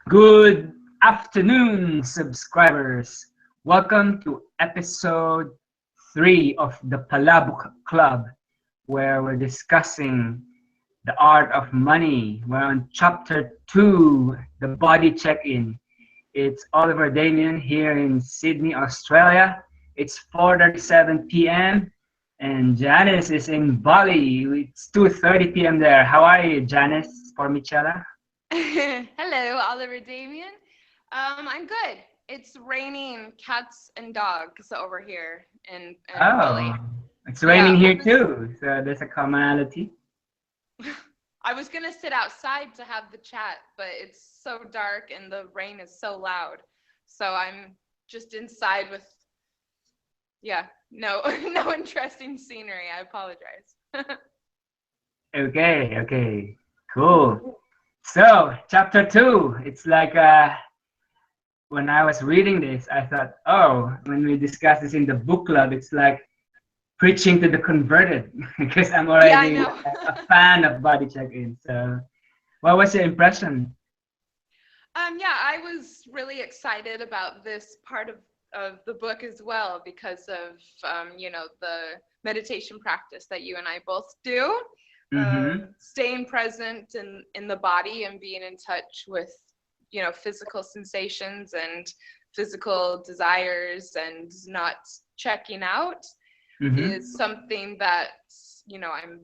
Good afternoon, subscribers. Welcome to episode 3 of the Palabook Club, where we're discussing the art of money. We're on chapter 2, the body check-in. It's Oliver Damien here in Sydney, Australia. It's 4:37 p.m. and Janice is in Bali. It's 2:30 p.m. there. How are you, Janice? For Michela? Hello, Oliver Damien. I'm good. It's raining cats and dogs over here in Oh, Philly. it's Yeah, raining here too, so there's a commonality. I was gonna sit outside to have the chat, but it's so dark and the rain is so loud. So I'm just inside with, no, no interesting scenery. I apologize. Okay, cool. So, chapter 2, it's like when I was reading this, I thought, oh, when we discuss this in the book club, it's like preaching to the converted because I'm Yeah, I already know. a fan of body check-in. So, what was your impression? Yeah, I was really excited about this part of the book as well because of, the meditation practice that you and I both do. Mm-hmm. Staying present in the body and being in touch with, physical sensations and physical desires and not checking out Mm-hmm. is something that, I'm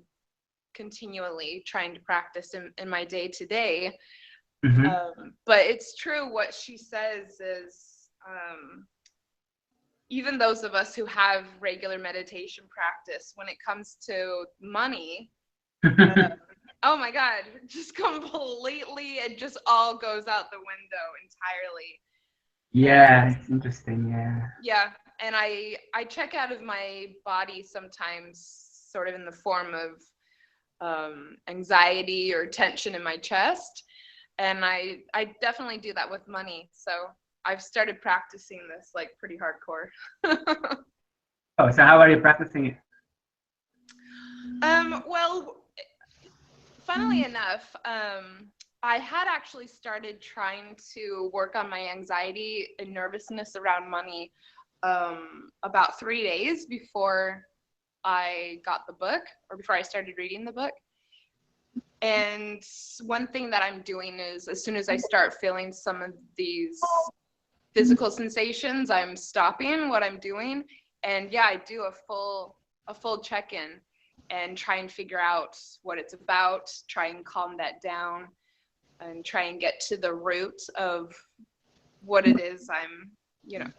continually trying to practice in my day to day. Mm-hmm. But it's true what she says is, even those of us who have regular meditation practice, when it comes to money, oh my God, just completely, it just all goes out the window entirely. And Yeah, it's interesting. Yeah. yeah, and I check out of my body sometimes, sort of in the form of anxiety or tension in my chest. And I definitely do that with money. So I've started practicing this like pretty hardcore. Oh, so how are you practicing it? Well, funnily enough, I had actually started trying to work on my anxiety and nervousness around money about 3 days before I got the book, or before I started reading the book. And one thing that I'm doing is, as soon as I start feeling some of these physical sensations, I'm stopping what I'm doing. And yeah, I do a full check-in and try and figure out what it's about, try and calm that down, and try and get to the root of what it is I'm,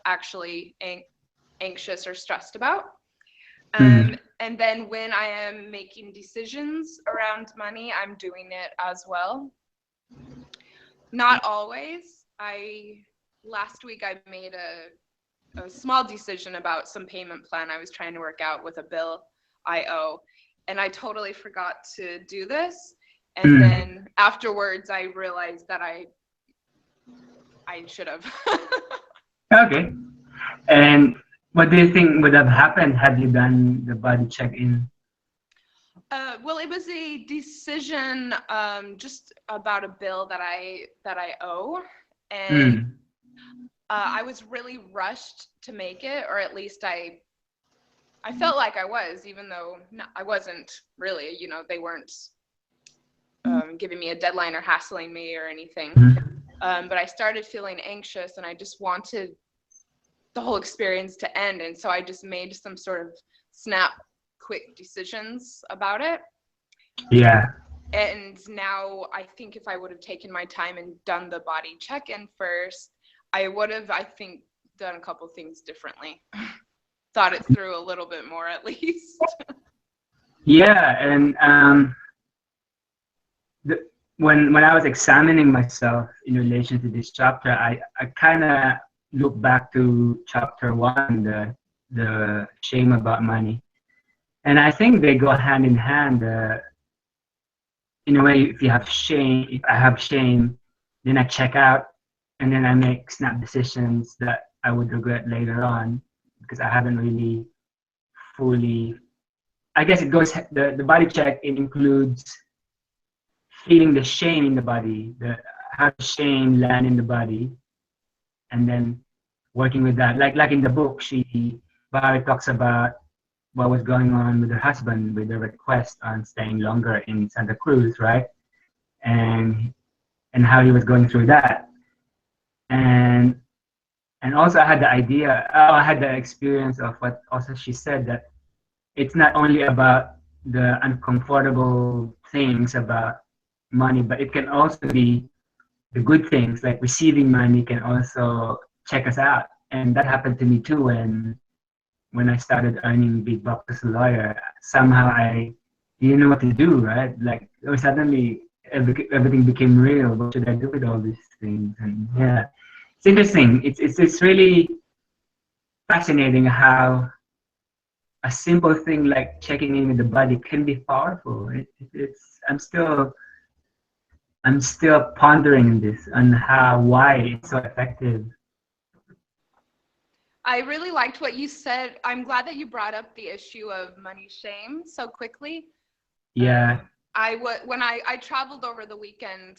actually anxious or stressed about. Mm. And then when I am making decisions around money, I'm doing it as well. Not always. Last week I made a small decision about some payment plan I was trying to work out with a bill I owe, and I totally forgot to do this. And then afterwards, I realized that I should have. Okay. And what do you think would have happened had you done the body check-in? Well, it was a decision just about a bill that I owe, and Mm. I was really rushed to make it, or at least I felt like I was, even though I wasn't really. They weren't giving me a deadline or hassling me or anything. But I started feeling anxious, and I just wanted the whole experience to end. And so I just made some sort of snap, quick decisions about it. Yeah. And now I think if I would have taken my time and done the body check-in first, I would have, I think, done a couple things differently. Thought it through a little bit more, at least. Yeah, and when I was examining myself in relation to this chapter, I kind of look back to chapter 1, the shame about money, and I think they go hand in hand. In a way, if I have shame, then I check out, and then I make snap decisions that I would regret later on because I haven't really fully. I guess it goes. The body check, it includes feeling the shame in the body. how shame land in the body, and then working with that. Like in the book, Barry talks about what was going on with her husband with the request on staying longer in Santa Cruz, right? And how he was going through that. And also I had the idea, I had the experience of what also she said, that it's not only about the uncomfortable things about money, but it can also be the good things, like receiving money can also check us out. And that happened to me too when I started earning big bucks as a lawyer. Somehow I didn't know what to do, right? Like suddenly everything became real. What should I do with all these things? And yeah, it's interesting. It's really fascinating how a simple thing like checking in with the body can be powerful. It's I'm still pondering this on why it's so effective. I really liked what you said. I'm glad that you brought up the issue of money shame so quickly. Yeah. When I traveled over the weekend,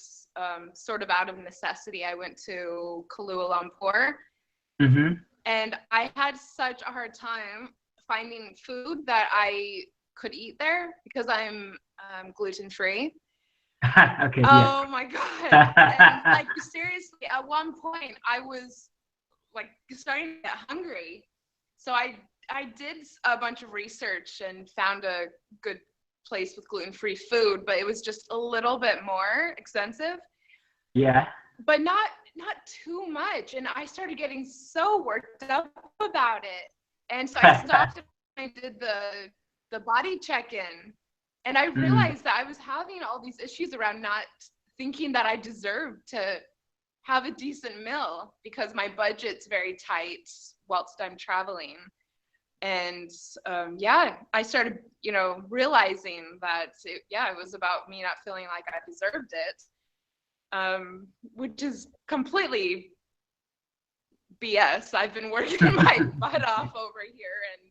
sort of out of necessity, I went to Kuala Lumpur, Mm-hmm. and I had such a hard time finding food that I could eat there because I'm gluten free. Okay. Yeah. Oh my God. And like seriously, at one point I was like starting to get hungry. So I did a bunch of research and found a good place with gluten-free food, but it was just a little bit more expensive. Yeah. But not too much. And I started getting so worked up about it. And so I stopped and I did the body check-in. And I realized that I was having all these issues around not thinking that I deserved to have a decent meal because my budget's very tight whilst I'm traveling. And yeah, I started, realizing that it was about me not feeling like I deserved it, which is completely BS. I've been working my butt off over here, and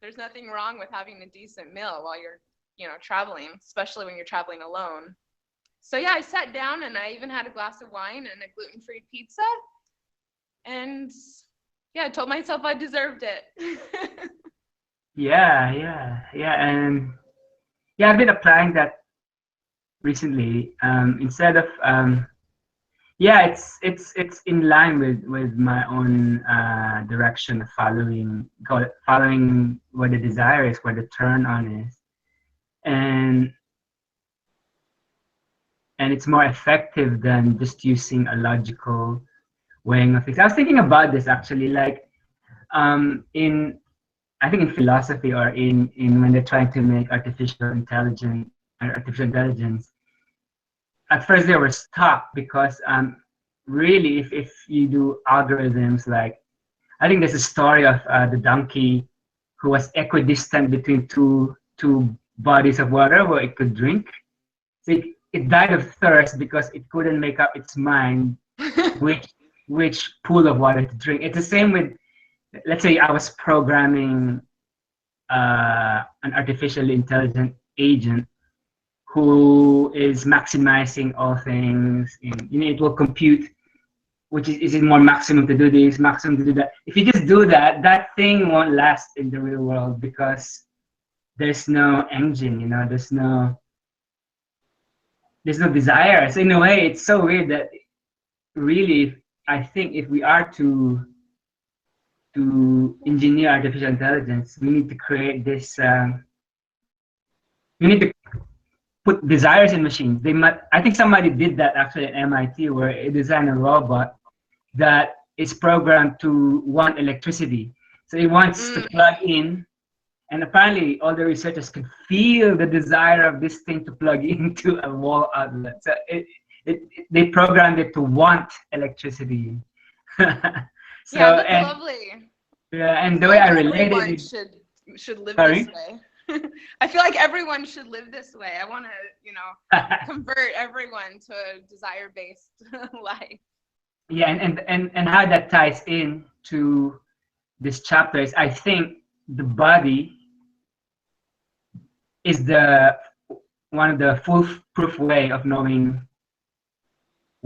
there's nothing wrong with having a decent meal while you're, traveling, especially when you're traveling alone. So yeah, I sat down and I even had a glass of wine and a gluten-free pizza. And yeah, I told myself I deserved it. Yeah. And yeah, I've been applying that recently. Instead of yeah, it's in line with my own direction of following where the desire is, where the turn on is, and it's more effective than just using a logical weighing of things. I was thinking about this actually, like in I think in philosophy or in when they're trying to make artificial intelligence. At first they were stuck because really if you do algorithms, like I think there's a story of the donkey who was equidistant between two bodies of water where it could drink. So it died of thirst because it couldn't make up its mind which pool of water to drink. It's the same with, let's say I was programming an artificially intelligent agent who is maximizing all things. It will compute, which is it more maximum to do this, maximum to do that. If you just do that, that thing won't last in the real world because there's no engine. There's no desire. So in a way, it's so weird that really, I think if we are to engineer artificial intelligence, we need to create this. We need to put desires in machines. I think somebody did that actually at MIT, where they designed a robot that is programmed to want electricity. So it wants to plug in, and apparently all the researchers could feel the desire of this thing to plug into a wall outlet. So they programmed it to want electricity. So yeah, that's lovely. yeah, and I the feel way like I related everyone it. should live Sorry. this way. I feel like everyone should live this way. I want to, convert everyone to a desire-based life. Yeah, and how that ties in to this chapter is, I think the body is the one of the foolproof way of knowing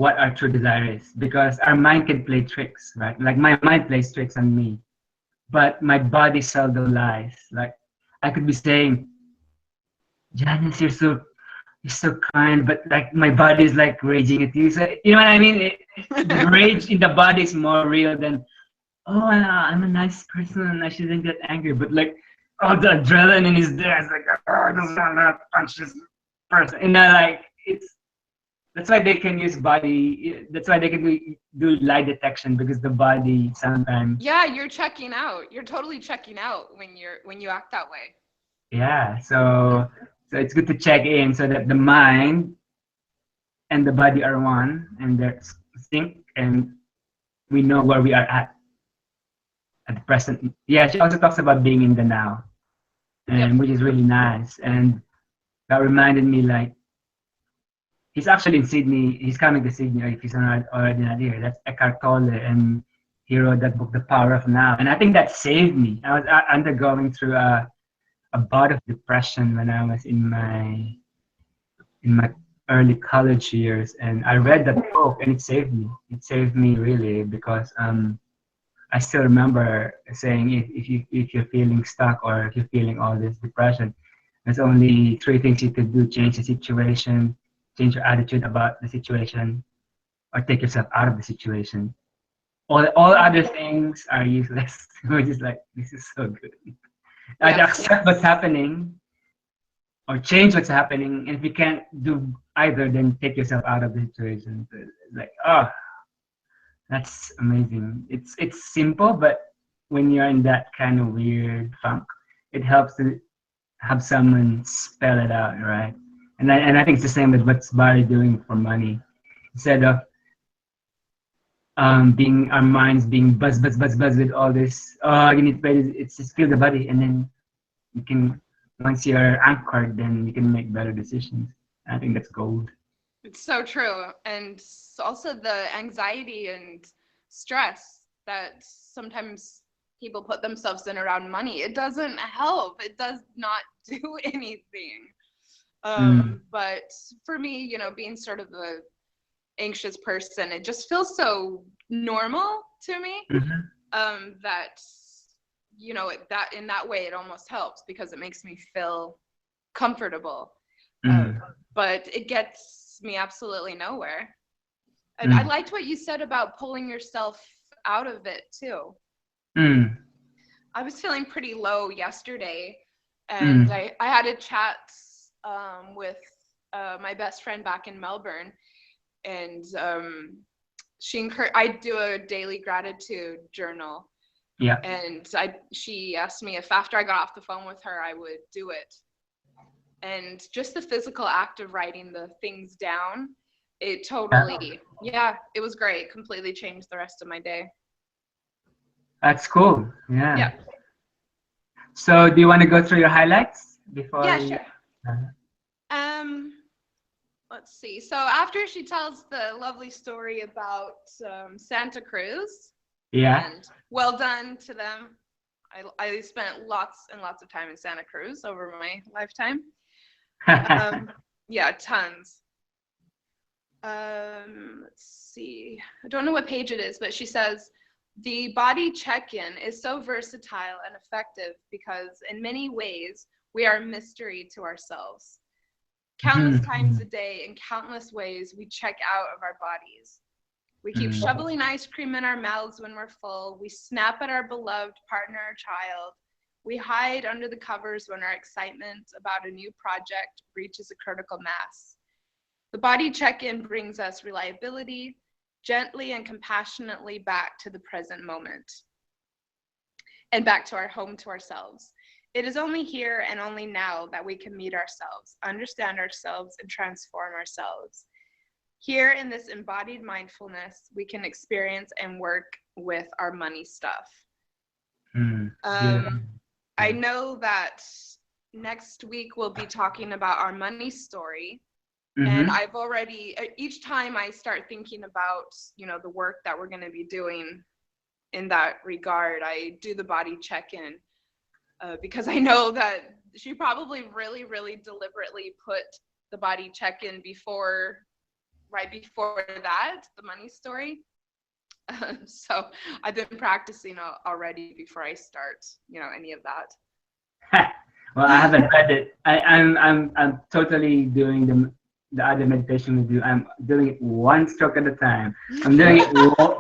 what our true desire is, because our mind can play tricks, right? Like my mind plays tricks on me, but my body seldom lies. Like I could be saying, Janice, you're so kind, but like my body is like raging at you. So you know what I mean? The rage in the body is more real than, oh, I'm a nice person and I shouldn't get angry. But like, oh, the adrenaline is there. It's like, oh, I just want to punch this person. And then like, that's why they can use body. That's why they can do lie detection, because the body sometimes. Yeah, you're checking out. You're totally checking out when you act that way. Yeah. So it's good to check in so that the mind and the body are one and they're sync, and we know where we are at the present. Yeah. She also talks about being in the now, Yep. and which is really nice. And that reminded me, like, he's actually in Sydney. He's coming to Sydney, or if he's already not here. That's Eckhart Tolle, and he wrote that book, The Power of Now. And I think that saved me. I was undergoing through a bout of depression when I was in my early college years, and I read that book, and it saved me. It saved me really, because I still remember saying, if you're feeling stuck, or if you're feeling all this depression, there's only three things you could do: change the situation, change your attitude about the situation, or take yourself out of the situation. All other things are useless. We're just like, this is so good. Either Yes. accept what's happening or change what's happening. And if you can't do either, then take yourself out of the situation. So it's like, oh, that's amazing. It's simple, but when you're in that kind of weird funk, it helps to have someone spell it out, right? And I think it's the same with what's Barry doing for money. Instead of being our minds being buzz with all this, oh, you need to pay this, it's just feel the body, and then you can, once you're anchored, then you can make better decisions. I think that's gold. It's so true. And also the anxiety and stress that sometimes people put themselves in around money, it doesn't help. It does not do anything. But for me, being sort of a anxious person, it just feels so normal to me, that, that in that way, it almost helps because it makes me feel comfortable. But it gets me absolutely nowhere. And I liked what you said about pulling yourself out of it too. I was feeling pretty low yesterday, and I had a chat with my best friend back in Melbourne, and I do a daily gratitude journal. Yeah. And she asked me if after I got off the phone with her, I would do it. And just the physical act of writing the things down, it totally, yeah, it was great. Completely changed the rest of my day. That's cool. Yeah. Yeah. So do you want to go through your highlights before? Yeah, sure. Let's see. So after she tells the lovely story about Santa Cruz, Yeah. and well done to them. I spent lots and lots of time in Santa Cruz over my lifetime. Yeah, tons. Let's see. I don't know what page it is, but she says, the body check-in is so versatile and effective because in many ways, we are a mystery to ourselves. Countless times a day, in countless ways, we check out of our bodies. We keep shoveling ice cream in our mouths when we're full. We snap at our beloved partner or child. We hide under the covers when our excitement about a new project reaches a critical mass. The body check-in brings us reliability, gently and compassionately back to the present moment and back to our home, to ourselves. It is only here and only now that we can meet ourselves, understand ourselves, and transform ourselves. Here in this embodied mindfulness, we can experience and work with our money stuff. I know that next week we'll be talking about our money story. And I've already, each time I start thinking about, the work that we're going to be doing in that regard, I do the body check-in because I know that she probably really, really deliberately put the body check-in before right before that, the money story. So I've been practicing already before I start, any of that. Well, I haven't read it. I'm totally doing the other meditation with you. I'm doing it one stroke at a time. I'm doing it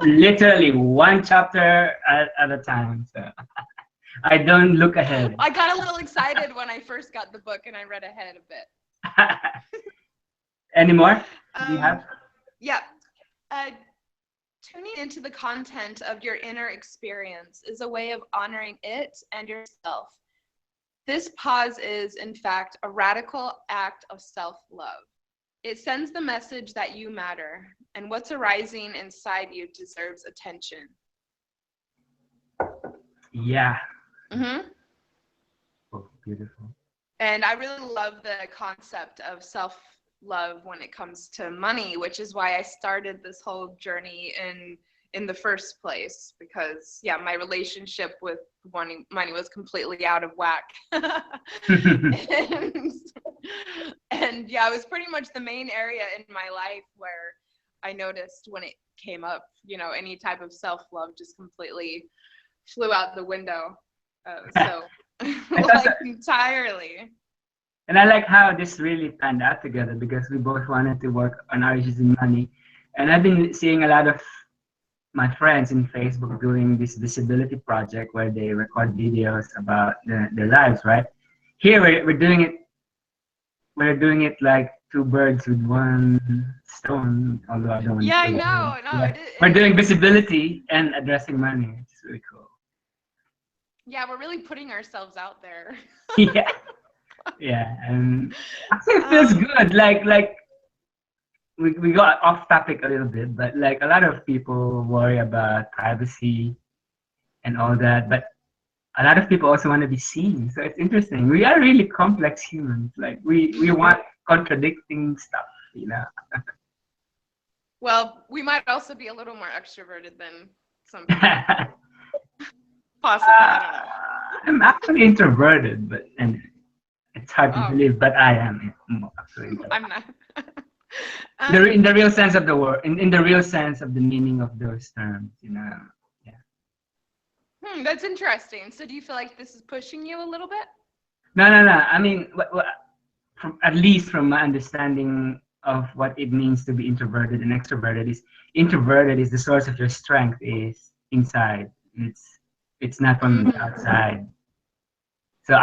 literally one chapter at a time. So I don't look ahead. I got a little excited when I first got the book and I read ahead a bit. Any more? Do you have? Yeah. Tuning into the content of your inner experience is a way of honoring it and yourself. This pause is, in fact, a radical act of self-love. It sends the message that you matter, and what's arising inside you deserves attention. Yeah. Mm-hmm. Oh, beautiful. And I really love the concept of self-love when it comes to money, which is why I started this whole journey in the first place, because my relationship with wanting money was completely out of whack. and it was pretty much the main area in my life where I noticed when it came up, any type of self-love just completely flew out the window. So entirely. And I like how this really panned out together, because we both wanted to work on our issues in money. And I've been seeing a lot of my friends in Facebook doing this visibility project where they record videos about their lives, right? Here we're doing it. We're doing it like two birds with one stone. Although I don't. Yeah, I know. No, yeah. We're doing visibility and addressing money. It's really cool. Yeah, we're really putting ourselves out there. Yeah. Yeah, and actually it feels good. Like we got off topic a little bit, but like a lot of people worry about privacy and all that, but a lot of people also want to be seen. So it's interesting. We are really complex humans. Like we want contradicting stuff. Well, we might also be a little more extroverted than some people. Possibly, I don't know. I'm actually introverted, but and it's hard to believe, but I am actually. I'm not. In the real sense of the word, in the real sense of the meaning of those terms, Yeah. That's interesting. So do you feel like this is pushing you a little bit? No. I mean, at least from my understanding of what it means to be introverted and extroverted, is the source of your strength is inside. It's not from the outside. So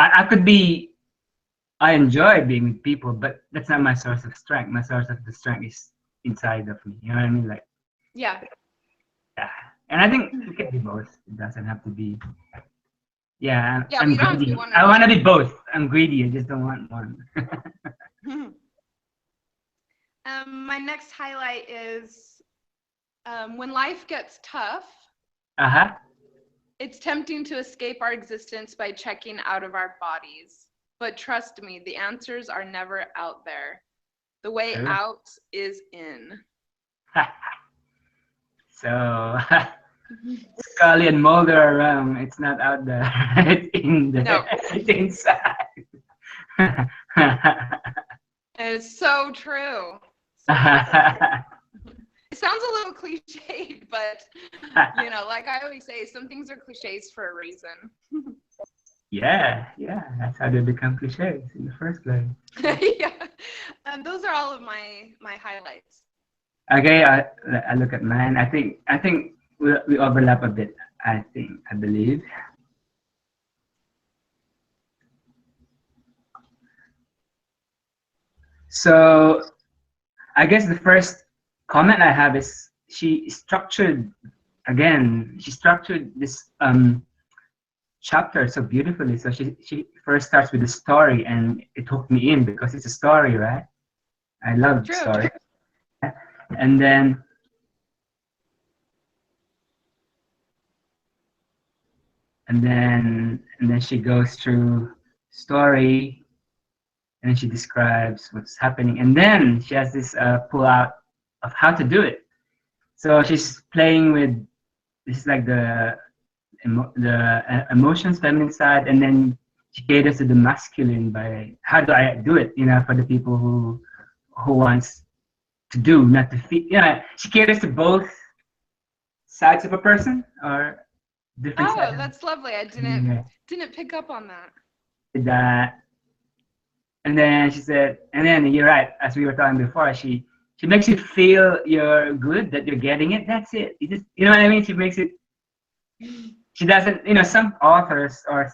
I enjoy being with people, but that's not my source of strength. My source of the strength is inside of me. You know what I mean? Like. Yeah. Yeah. And I think it can be both. It doesn't have to be. Yeah, I'm greedy. I want to be both. I'm greedy. I just don't want one. My next highlight is when life gets tough. It's tempting to escape our existence by checking out of our bodies. But trust me, the answers are never out there. The way out is in. So, Scully and Mulder are wrong. It's not out there. It's in there. No. It's inside. It's so true. It sounds a little cliched, but like I always say, some things are cliches for a reason. Yeah, that's how they become cliches in the first place. Yeah, and those are all of my highlights. Okay, I look at mine. I think we overlap a bit. I believe. So, I guess the first comment I have is she structured this chapter so beautifully. So she first starts with the story, and it hooked me in because it's a story, right? I love story. And then she goes through story, and then she describes what's happening, and then she has this pull out of how to do it. So she's playing with this is like the emotions, feminine side, and then she caters to the masculine by how do I do it, for the people who wants to do, not to feel. Yeah, she caters to both sides of a person or different Oh, sides of that's lovely. I yeah. didn't pick up on that. That and then she said, and then you're right, as we were talking before, she makes you feel you're good, that you're getting it. That's it. You just, you know what I mean? She makes it. She doesn't. You know, some authors or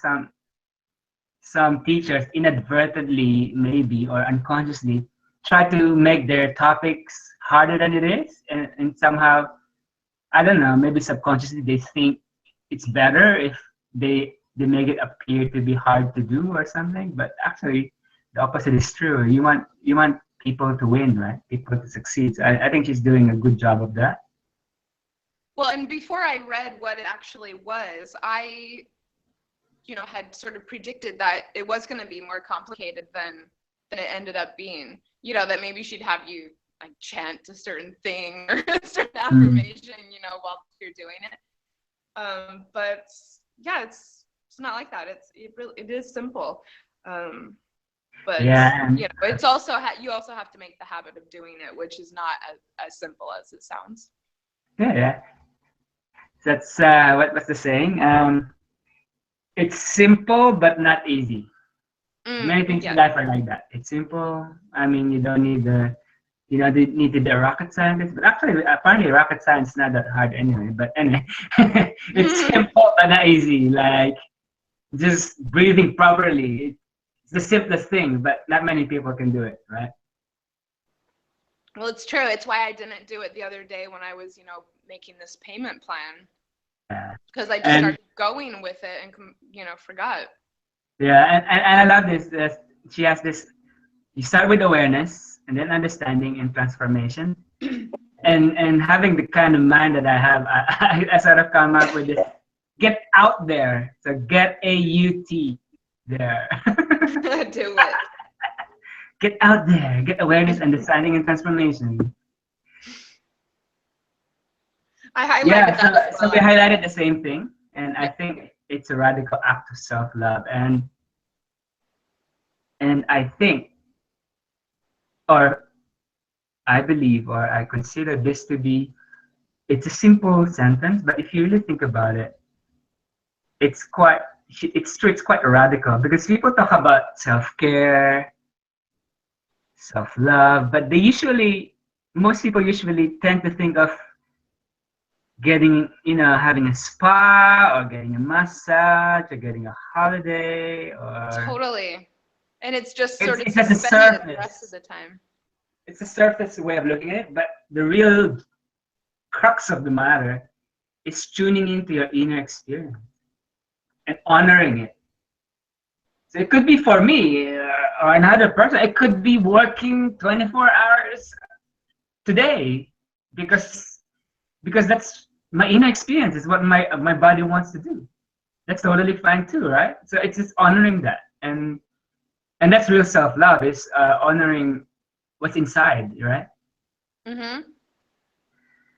some teachers inadvertently, maybe or unconsciously, try to make their topics harder than it is, and somehow, I don't know, maybe subconsciously they think it's better if they make it appear to be hard to do or something. But actually, the opposite is true. You want people to win, right? People to succeed. So I think she's doing a good job of that. Well, and before I read what it actually was, I, had sort of predicted that it was going to be more complicated than it ended up being. That maybe she'd have you like chant a certain thing or a certain Mm. affirmation, while you're doing it. But yeah, it's not like that. It is simple. But Yeah, and it's also you also have to make the habit of doing it, which is not as simple as it sounds. yeah. That's what's the saying? It's simple but not easy. Many things in Yeah. life are like that. It's simple. I mean, you don't need need to be a rocket scientist. But actually, apparently, rocket science is not that hard anyway. But anyway, it's simple but not easy. Like just breathing properly. It's the simplest thing, but not many people can do it, right? Well, it's true. It's why I didn't do it the other day when I was, making this payment plan, Yeah. because I just And started going with it and, forgot. yeah, and I love this. She has this. You start with awareness, and then understanding and transformation. And having the kind of mind that I have, I sort of come up with this: get out there. So get AUT there. Do it. Get out there. Get awareness, understanding, and transformation. I highlighted Yeah. So that as so well, we actually. highlighted the same thing, and I Yeah. think it's a radical act of self-love, and I think, or I believe, or I consider this to be, it's a simple sentence, but if you really think about it, it's quite, it's true, it's quite radical because people talk about self-care, self-love, but most people usually tend to think of getting, having a spa or getting a massage or getting a holiday or Totally. And it's just it's, sort of it's just a suspended the rest of surface. the time. It's a surface way of looking at it, but the real crux of the matter is tuning into your inner experience and honoring it. So it could be for me or another person. It could be working 24 hours today because that's my inner experience. Is what my body wants to do. That's totally fine too, right? So it's just honoring that, and that's real self love. Is honoring what's inside, right? Mm-hmm.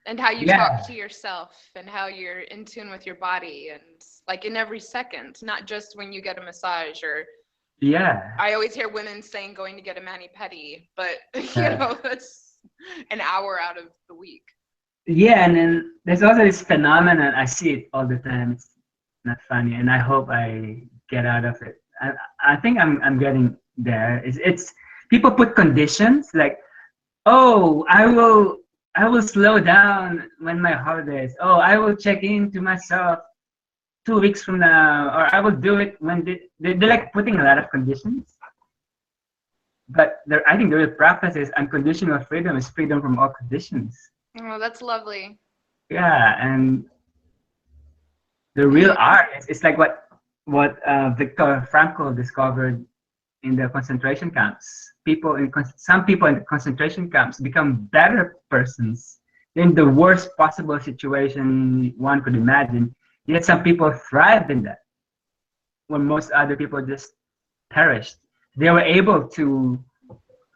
And how you talk Yeah, to yourself and how you're in tune with your body and like in every second, not just when you get a massage or yeah. I always hear women saying going to get a mani-pedi, but Uh, that's an hour out of the week. yeah, and then there's also this phenomenon. I see it all the time. It's not funny, and I hope I get out of it. I think I'm getting there. It's people put conditions like, oh, I will slow down when my holidays. Oh, I will check in to myself 2 weeks from now, or I will do it when they're like putting a lot of conditions. But I think the real practice is unconditional freedom is freedom from all conditions. Oh, that's lovely. Yeah, and the real Mm. art is it's like what Viktor Frankl discovered in the concentration camps. Some people in the concentration camps become better persons in the worst possible situation one could imagine. Yet some people thrived in that, when most other people just perished. They were able to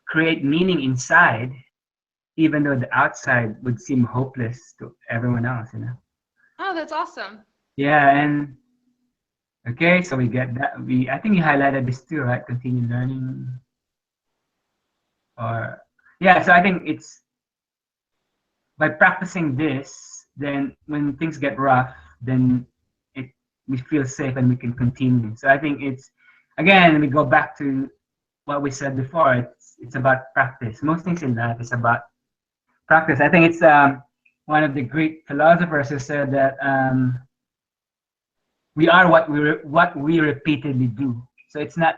create meaning inside, even though the outside would seem hopeless to everyone else. Oh, that's awesome. Yeah, and okay, so we get that. I think you highlighted this too, right? Continue learning, or yeah. So I think it's by practicing this, then when things get rough, then it we feel safe and we can continue. So I think it's, again, we go back to what we said before. It's about practice. Most things in life is about practice. I think it's one of the great philosophers who said that we are what we repeatedly do. So it's not.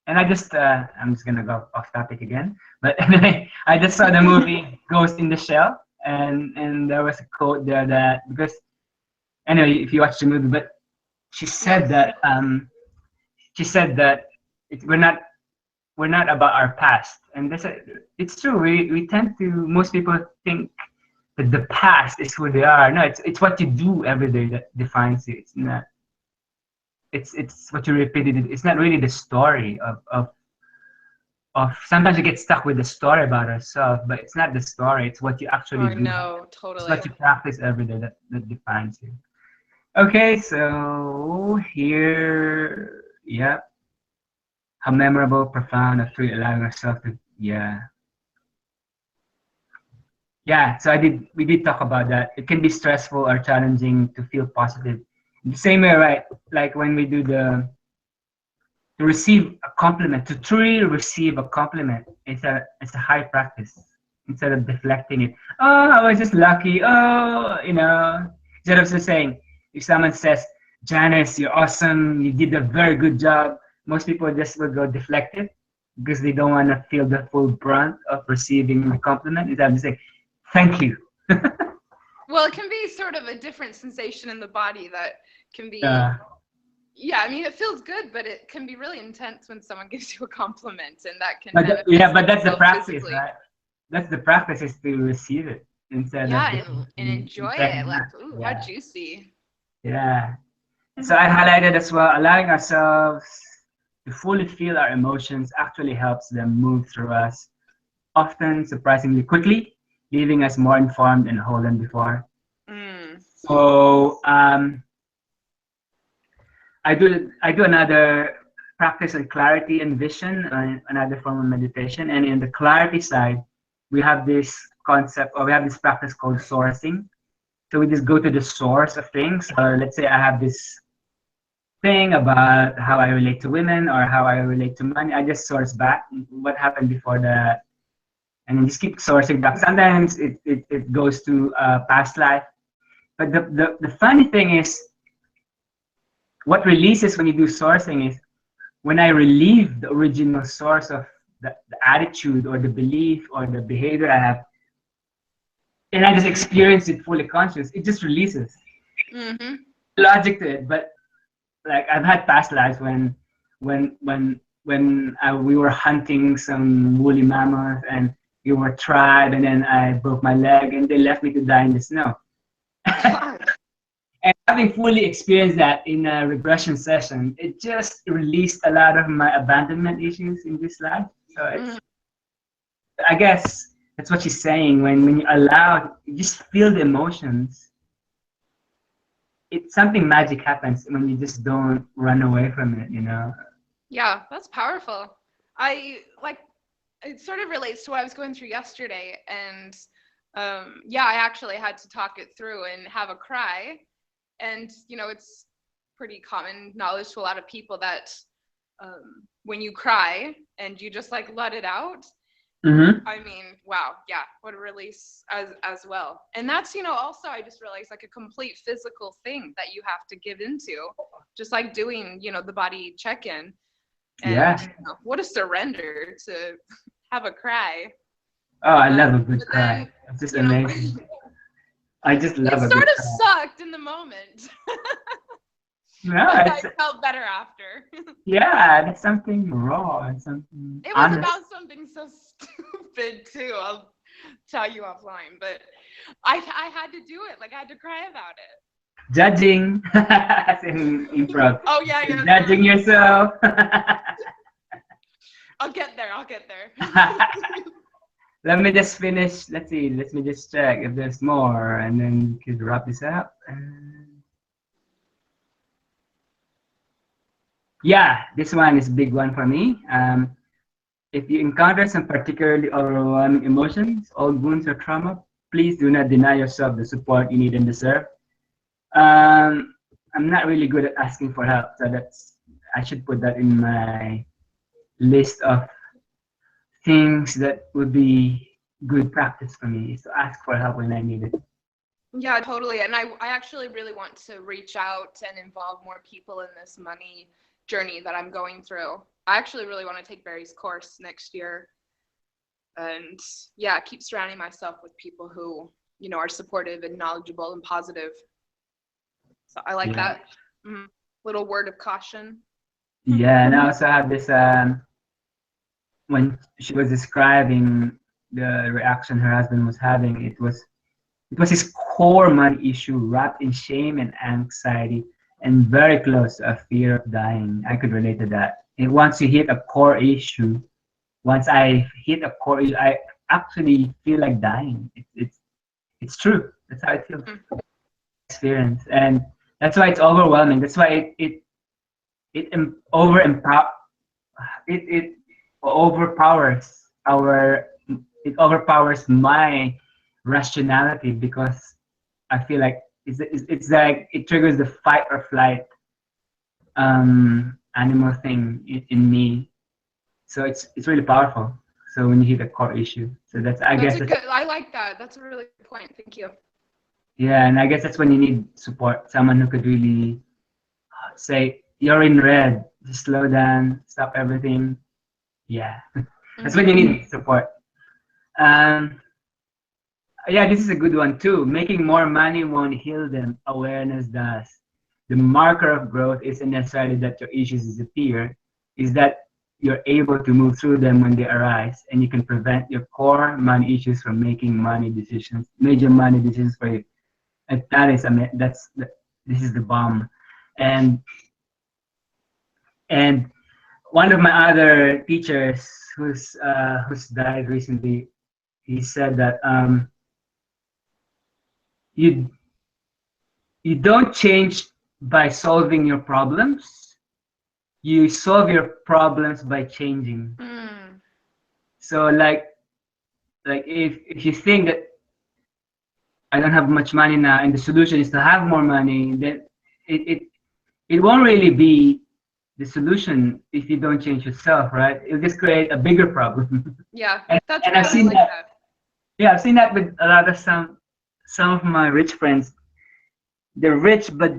And I'm just gonna go off topic again. But anyway, I just saw the movie Ghost in the Shell, and there was a quote there that, because anyway, if you watch the movie, but she said that she said that we're not about our past, and it's true. We tend to, most people think that the past is who they are. No, it's what you do every day that defines you. It's not. It's what you repeated. It's not really the story of sometimes we get stuck with the story about ourselves, but it's not the story. It's what you actually do. No, It's totally. what you practice every day that defines you. Okay, so here, yeah, how memorable, profound, or truly allowing ourselves to, yeah, yeah. So we did talk about that. It can be stressful or challenging to feel positive. The same way, right? Like when we do to receive a compliment, to truly receive a compliment, it's a high practice. Instead of deflecting it, oh, I was just lucky. Oh, instead of just saying, if someone says, Janice, you're awesome, you did a very good job, most people just will go deflect it because they don't want to feel the full brunt of receiving the compliment. Instead of just saying, thank you. Well, it can be sort of a different sensation in the body that can be, Yeah. yeah, I mean, it feels good, but it can be really intense when someone gives you a compliment, and that can Yeah, manifest but that's the itself practice, physically. right? That's the practice, is to receive it instead of Yeah, just and enjoy saying it. Like, that. ooh, how Yeah, juicy. yeah. So I highlighted as well, allowing ourselves to fully feel our emotions actually helps them move through us, often surprisingly quickly, leaving us more informed and whole than before. Mm. So I do another practice on clarity and vision, another form of meditation. And in the clarity side, we have this concept, or we have this practice called sourcing. So we just go to the source of things. Let's say I have this thing about how I relate to women or how I relate to money. I just source back what happened before that, and then just keep sourcing back. Sometimes it goes to past life. But the funny thing is, what releases when you do sourcing is when I relieve the original source of the attitude or the belief or the behavior I have, and I just experience it fully conscious, it just releases. Mm-hmm. Logic to it, but like I've had past lives when we were hunting some woolly mammoth and we were tried, and then I broke my leg and they left me to die in the snow. And having fully experienced that in a regression session, it just released a lot of my abandonment issues in this life. So Mm. I guess that's what she's saying. When you allow, you just feel the emotions. It's something magic happens when you just don't run away from it. Yeah, that's powerful. I like, it sort of relates to what I was going through yesterday, and yeah, I actually had to talk it through and have a cry. And it's pretty common knowledge to a lot of people that when you cry and you just like let it out, Mm-hmm. I mean, wow, yeah, what a release as well. And that's, also I just realized, like, a complete physical thing that you have to give into, just like doing, the body check-in. And Yeah. what a surrender to have a cry. Oh, I love a good But cry. then, It's just you know, amazing. I just it love a sort good of cry. sucked in the moment, No, but I it's felt better after. yeah, that's something raw and something It was honest. about something so stupid too. I'll tell you offline, but I had to do it. Like, I had to cry about it. Judging, as in improv. Oh yeah, yeah, Judging sorry. yourself. I'll get there. I'll get there. Let me just finish. Let's see. Let me just check if there's more, and then we could wrap this up. Yeah, this one is a big one for me. If you encounter some particularly overwhelming emotions, old wounds or trauma, please do not deny yourself the support you need and deserve. Um, I'm not really good at asking for help, so that's I should put that in my list of things that would be good practice for me is to ask for help when I need it. Yeah, totally. And I actually really want to reach out and involve more people in this money journey that I'm going through. I actually really want to take Barry's course next year. And yeah, keep surrounding myself with people who, are supportive and knowledgeable and positive. So I like Yeah. that. Little word of caution. Yeah, and I also have this when she was describing the reaction her husband was having, it was his core money issue wrapped in shame and anxiety and very close to a fear of dying. I could relate to that. And once you hit a core issue, once I hit a core issue, I actually feel like dying. It's true. That's how I feel. Experience, and that's why it's overwhelming. That's why it overpowers our it overpowers my rationality because I feel like it's like it triggers the fight or flight animal thing in me. So it's really powerful. So when you hit a core issue, so That's a good, I like that. That's a really good point. Thank you. yeah, and I guess that's when you need support, someone who could really say you're in red, just slow down, stop everything. Yeah, that's when you need support. Um, yeah, this is a good one too. Making more money won't heal them. Awareness does. The marker of growth isn't necessarily that your issues disappear, is that you're able to move through them when they arise, and you can prevent your core money issues from making money decisions, major money decisions for you. And that is, I mean, this is the bomb. And and one of my other teachers who's died recently, he said that you you don't change by solving your problems. You solve your problems by changing. So like if you think that I don't have much money now and the solution is to have more money, then it it, it won't really be the solution if you don't change yourself, right? It'll just create a bigger problem. Yeah, and, that's and right. I've I seen like that. that. Yeah, I've seen that with a lot of some of my rich friends. They're rich, but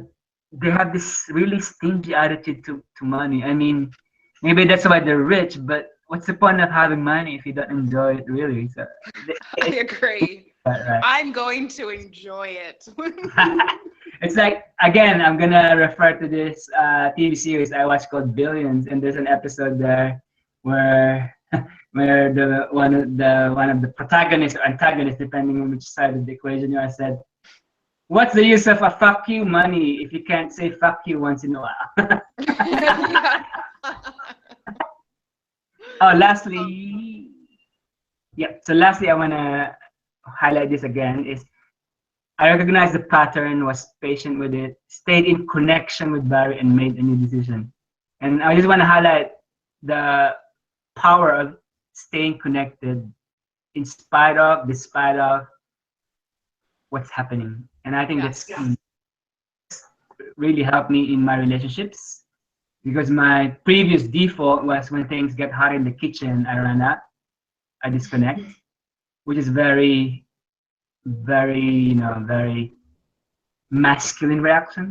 they have this really stingy attitude to money. I mean, maybe that's why they're rich, but what's the point of having money if you don't enjoy it really? So I agree. right. I'm going to enjoy it. It's like again, I'm gonna refer to this TV series I watched called Billions, and there's an episode there where where the protagonists or antagonists, depending on which side of the equation you are, said, "What's the use of a fuck you money if you can't say fuck you once in a while?" Yeah. Oh, lastly, yeah. So lastly, I wanna highlight this again is I recognized the pattern, was patient with it, stayed in connection with Barry, and made a new decision. And I just want to highlight the power of staying connected despite of what's happening. And I think that's really helped me in my relationships because my previous default was when things get hot in the kitchen, I run out, I disconnect, which is very masculine reaction.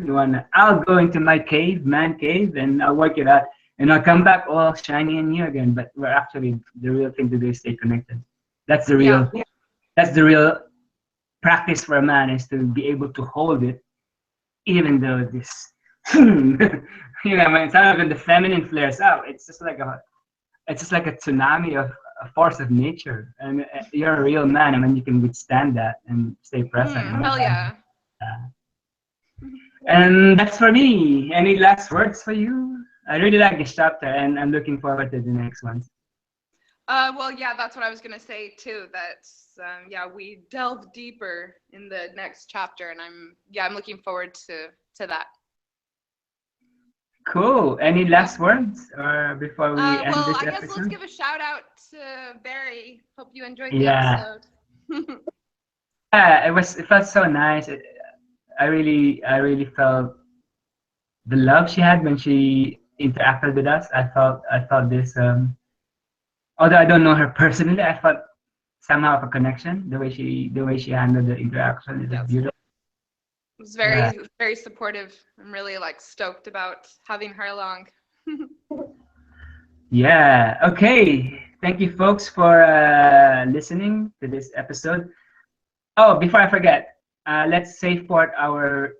I'll go into my cave, man cave, and I'll work it out. And I'll come back all shiny and new again. But we're actually the real thing to do is stay connected. That's the real that's the real practice for a man is to be able to hold it, even though this when sometimes the feminine flares out, it's just like a tsunami of a force of nature. And you're a real man, and when you can withstand that and stay present. Hell yeah. And that's for me. Any last words for you? I really like this chapter, and I'm looking forward to the next ones. Well, yeah, that's what I was gonna say too. That's we delve deeper in the next chapter, and I'm looking forward to that. Cool. Any last words, or before we end Well, this I guess let's episode? give a shout out to Barry. Hope you enjoyed the Yeah. episode. Yeah, it felt so nice. I really felt the love she had when she interacted with us. I felt this although I don't know her personally, I felt somehow of a connection. The way she handled the interaction, it was Yes. beautiful. It was Yeah. very, very supportive. I'm really like stoked about having her along. Yeah. Okay. Thank you, folks, for listening to this episode. Oh, before I forget, let's say for our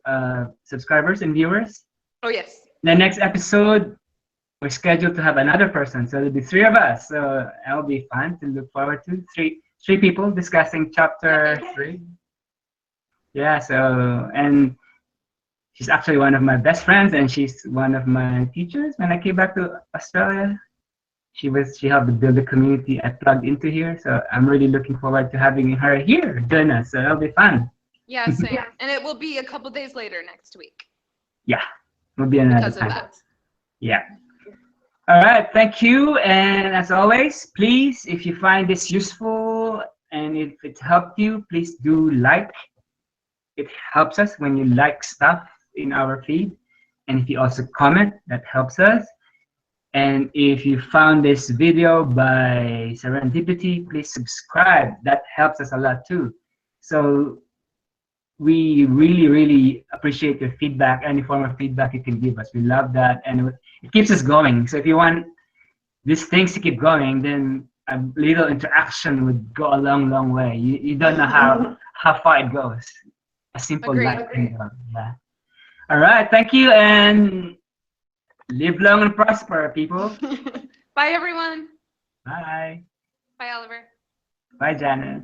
subscribers and viewers, Oh yes. the next episode we're scheduled to have another person, so there'll be three of us. So that'll be fun to look forward to. Three people discussing chapter Yay. 3. Yeah. So and she's actually one of my best friends, and she's one of my teachers when I came back to Australia. She helped build the community I plugged into here. So I'm really looking forward to having her here join us. So that'll be fun. Yeah, same. And it will be a couple days later next week Yeah, it'll be another because of time. that. Yeah. All right. Thank you. And as always, please, if you find this useful and if it helped you, please do like. It helps us when you like stuff in our feed. And if you also comment, that helps us. And if you found this video by serendipity, please subscribe. That helps us a lot too. So we really, really appreciate your feedback, any form of feedback you can give us. We love that. And it keeps us going. So if you want these things to keep going, then a little interaction would go a long, long way. You don't know how far it goes. A simple Agreed. like. Yeah. All right. Thank you. And live long and prosper, people. Bye everyone. Bye. Bye Oliver. Bye, Janice.